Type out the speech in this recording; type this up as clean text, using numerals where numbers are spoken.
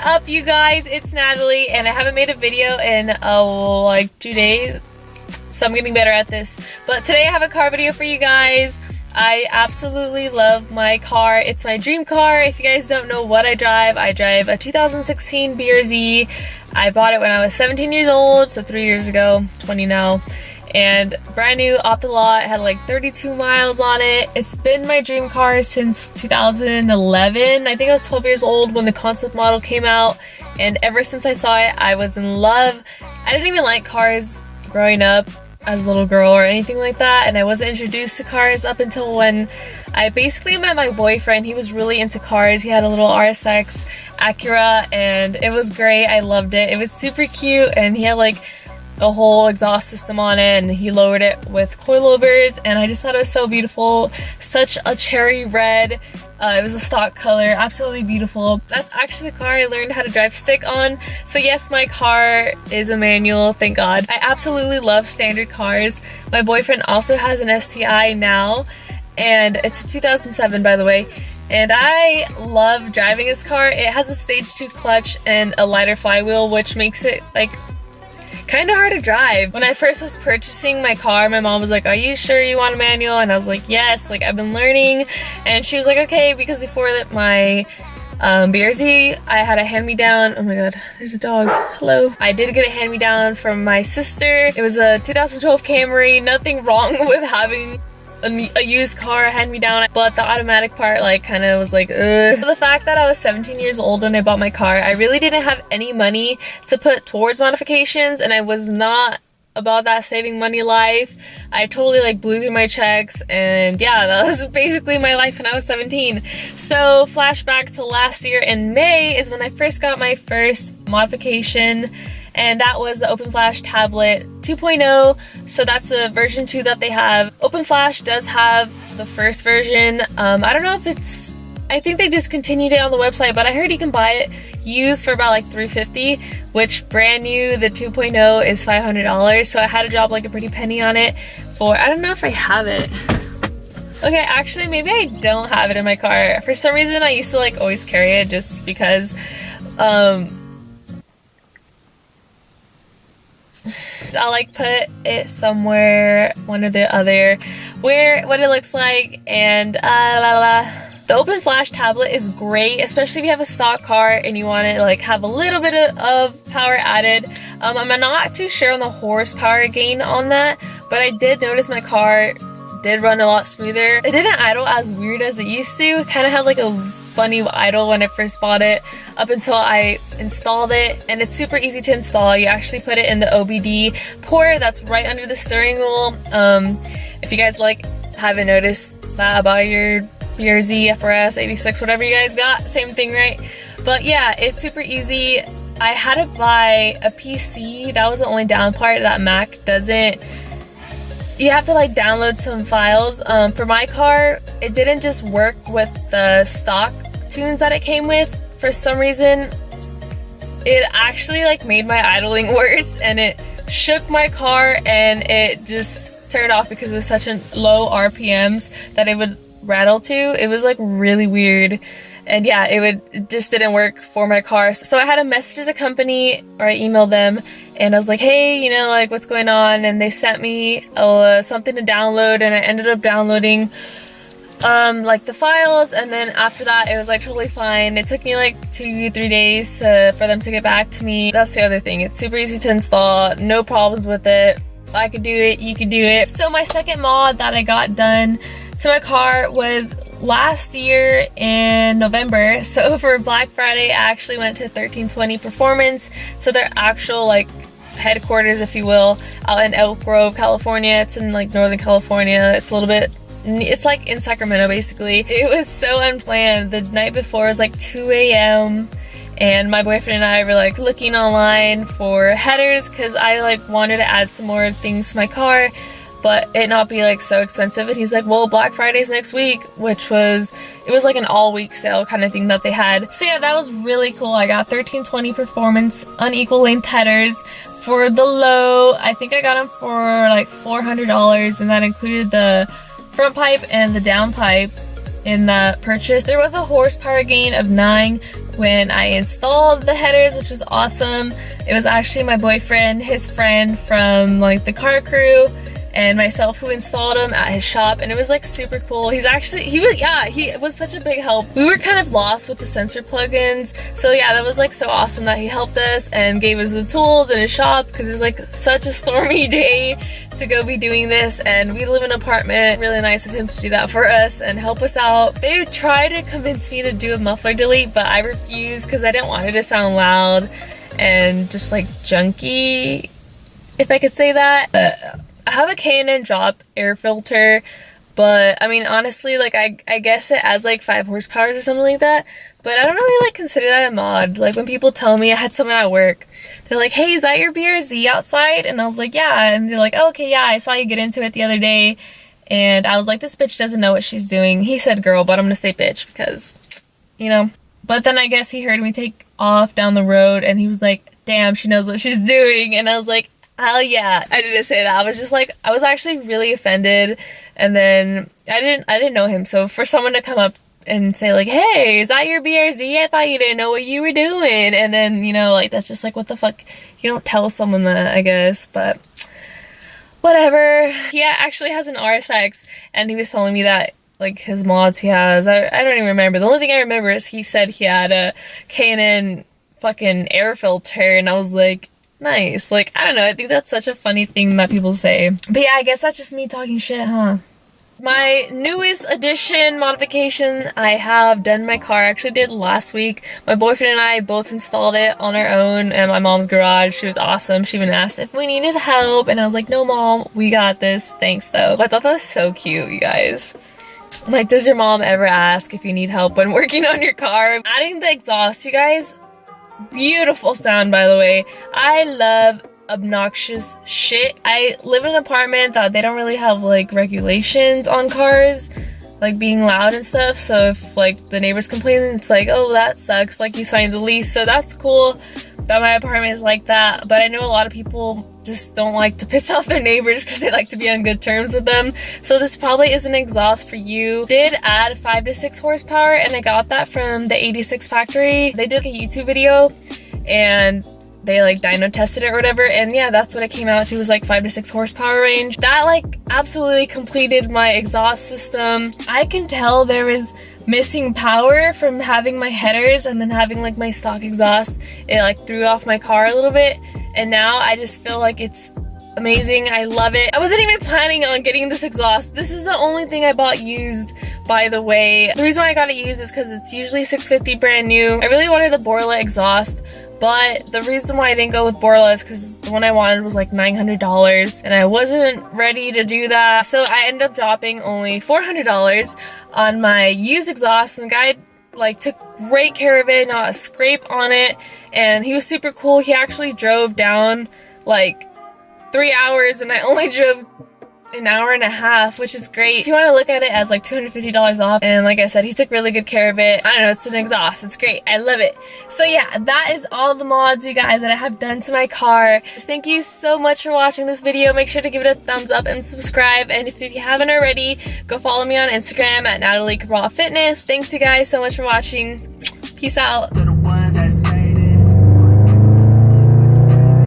up, you guys? It's Natalie, and I haven't made a video in like 2 days, so I'm getting better at this. But today I have a car video for you guys. I absolutely love my car. It's my dream car. If you guys don't know what I drive a 2016 BRZ. I bought it when I was 17 years old, so 3 years ago, 20 now. And brand new off the lot, had like 32 miles on it. It's been my dream car since 2011. I think I was 12 years old when the concept model came out, and ever since I saw it, I was in love. I didn't even like cars growing up as a little girl or anything like that, and I wasn't introduced to cars up until when I basically met my boyfriend. He was really into cars. He had a little RSX Acura, and it was great. I loved it. It was super cute, and he had like a whole exhaust system on it, and he lowered it with coilovers, and I just thought it was so beautiful. Such a cherry red. It was a stock color, absolutely beautiful. That's actually the car I learned how to drive stick on. So yes, my car is a manual, thank God. I absolutely love standard cars. My boyfriend also has an STI now, and it's a 2007, by the way. And I love driving this car. It has a stage 2 clutch and a lighter flywheel, which makes it like kind of hard to drive. When I first was purchasing my car, my mom was like, "Are you sure you want a manual?" And I was like, "Yes, like I've been learning." And she was like, "Okay," because before that my BRZ, I had a hand-me-down. Oh my god, there's a dog. Hello. I did get a hand-me-down from my sister. It was a 2012 Camry. Nothing wrong with having a used car hand-me-down, but the automatic part like kind of was like, ugh. The fact that I was 17 years old when I bought my car, I really didn't have any money to put towards modifications, and I was not about that saving money life. I totally like blew through my checks, and yeah, that was basically my life when I was 17. So flashback to last year in May is when I first got my first modification, and that was the Open Flash tablet 2.0. So that's the version 2 that they have. Open Flash does have the first version. I don't know if it's, I think they discontinued it on the website, but I heard you can buy it used for about like $350, which brand new, the 2.0 is $500. So I had to drop like a pretty penny on it for, I don't know if I have it. Okay, actually maybe I don't have it in my car. For some reason I used to like always carry it just because I'll like put it somewhere, one or the other, what it looks like, and The Open Flash tablet is great, especially if you have a stock car and you want to like have a little bit of power added. I'm not too sure on the horsepower gain on that, but I did notice my car did run a lot smoother. It didn't idle as weird as it used to. It kind of had like a funny idle when I first bought it up until I installed it, and it's super easy to install. You actually put it in the OBD port that's right under the steering wheel. If you guys like haven't noticed that about your BRZ, FRS, 86, whatever you guys got, same thing, right? But yeah, it's super easy. I had to buy a PC. That was the only down part that Mac doesn't. You have to like download some files. For my car, it didn't just work with the stock tunes that it came with. For some reason, it actually like made my idling worse, and it shook my car, and it just turned off because it was such a low RPMs that it would rattle to. It was like really weird, and yeah, it just didn't work for my car. So I had to message the company, or I emailed them, and I was like, hey, you know, like what's going on? And they sent me something to download, and I ended up downloading like the files, and then after that it was like totally fine. It took me like 2-3 days for them to get back to me. That's the other thing, it's super easy to install, no problems with it. If I could do it, you could do it. So my second mod that I got done to my car was last year in November. So for Black Friday, I actually went to 1320 Performance, so their actual like headquarters, if you will, out in Elk Grove, California. It's in like Northern California. It's a little bit, it's like in Sacramento basically. It was so unplanned. The night before was like 2 a.m. and my boyfriend and I were like looking online for headers because I like wanted to add some more things to my car, but it not be like so expensive. And he's like, well, Black Friday's next week, which was, it was like an all-week sale kind of thing that they had. So yeah, that was really cool. I got 1320 Performance unequal length headers for the low. I think I got them for like $400, and that included the front pipe and the down pipe. in that purchase. There was a horsepower gain of 9 when I installed the headers, which was awesome. It was actually my boyfriend, his friend from like the car crew, and myself who installed them at his shop, and it was like super cool. He was such a big help. We were kind of lost with the sensor plugins, so yeah, that was like so awesome that he helped us and gave us the tools in his shop, because it was like such a stormy day to go be doing this, and we live in an apartment. Really nice of him to do that for us and help us out. They tried to convince me to do a muffler delete, but I refused because I didn't want it to sound loud and just like junky, if I could say that. I have a K&N drop air filter, but I mean, honestly, like I guess it adds like 5 horsepower or something like that, but I don't really like consider that a mod. Like when people tell me, I had someone at work, they're like, hey, is that your BRZ outside? And I was like, yeah. And they're like, oh, okay, yeah, I saw you get into it the other day. And I was like, this bitch doesn't know what she's doing. He said girl, but I'm gonna say bitch because, you know. But then I guess he heard me take off down the road and he was like, damn, she knows what she's doing. And I was like, hell yeah. I didn't say that. I was just like, I was actually really offended. And then I didn't know him. So for someone to come up and say like, hey, is that your BRZ? I thought you didn't know what you were doing. And then, you know, like, that's just like, what the fuck? You don't tell someone that, I guess, but whatever. He actually has an RSX, and he was telling me that like his mods he has, I don't even remember. The only thing I remember is he said he had a K&N fucking air filter, and I was like, nice. Like, I don't know, I think that's such a funny thing that people say. But yeah, I guess that's just me talking shit, huh? My newest addition modification I have done in my car, I actually did last week. My boyfriend and I both installed it on our own in my mom's garage. She was awesome. She even asked if we needed help, and I was like, no mom, we got this, thanks though. But I thought that was so cute, you guys. Like, does your mom ever ask if you need help when working on your car? Adding the exhaust, you guys, beautiful sound, by the way. I love obnoxious shit. I live in an apartment that they don't really have like regulations on cars, like being loud and stuff, so if like the neighbors complain, it's like, oh, that sucks, like you signed the lease. So that's cool that my apartment is like that. But I know a lot of people just don't like to piss off their neighbors because they like to be on good terms with them. So this probably is an exhaust for you. Did add 5 to 6 horsepower, and I got that from the 86 factory. They did a YouTube video and they like dyno tested it or whatever, and yeah, that's what it came out to, was like 5 to 6 horsepower range. That like absolutely completed my exhaust system. I can tell there was missing power from having my headers and then having like my stock exhaust. It like threw off my car a little bit, and now I just feel like it's amazing. I love it. I wasn't even planning on getting this exhaust. This is the only thing I bought used, by the way. The reason why I got it used is because it's usually $650 brand new. I really wanted a Borla exhaust, but the reason why I didn't go with Borla is because the one I wanted was like $900, and I wasn't ready to do that. So I ended up dropping only $400 on my used exhaust, and the guy like took great care of it, not a scrape on it, and he was super cool. He actually drove down like 3 hours, and I only drove an hour and a half, which is great. If you want to look at it as like $250 off, and like I said, he took really good care of it. I don't know, it's an exhaust, it's great, I love it. So yeah, that is all the mods, you guys, that I have done to my car. Thank you so much for watching this video. Make sure to give it a thumbs up and subscribe, and if you haven't already, go follow me on Instagram at Natalie Cabral Fitness. Thanks you guys so much for watching. Peace out.